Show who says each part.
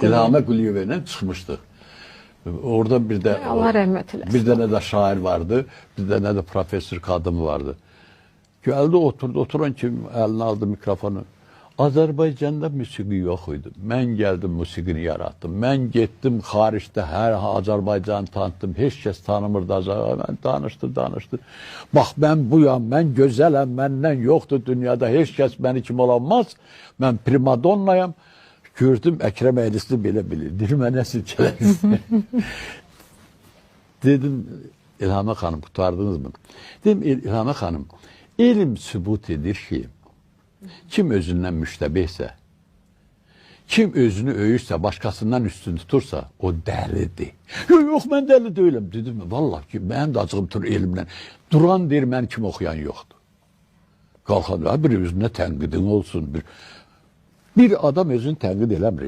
Speaker 1: İlham Əliyev çıxmışdıq. Orada bir de
Speaker 2: Allah rəhmət eləsin.
Speaker 1: Bir dənə də şair vardı, bir dənə də profesör kadın vardı. Geldi oturdu, oturan kim eline aldı mikrofonu. Azərbaycanda musiqi yox idi. Mən gəldim musiqini yarattım. Mən getdim xaricdə hər Azərbaycanı tanıtdım. Heç kəs tanımırdı Azərbaycanı. Mən danışdı. Bax mən buyam, mən gözələm, məndən yoxdur dünyada. Heç kəs məni kim olamaz. Mən primadonnayam. Gördüm Əkrəm Əylisli belə bilir. Dilmə nə silkələsin. Dedim İlham xanım qurtardınız mı? Dedim İlham xanım, elm sübut edir ki, kim özündən müştəbihsə, kim özünü öyürsə, başqasından üstün tutursa, o dəlidir. Yox, mən dəli deyiləm. Dedim, vallahi ki, mənim də acığım tur elmlə. Duran deyir, mən kim oxuyan yoxdur. Qalxan, bir özünə tənqidin olsun. Bir adam özünü tənqid eləmir.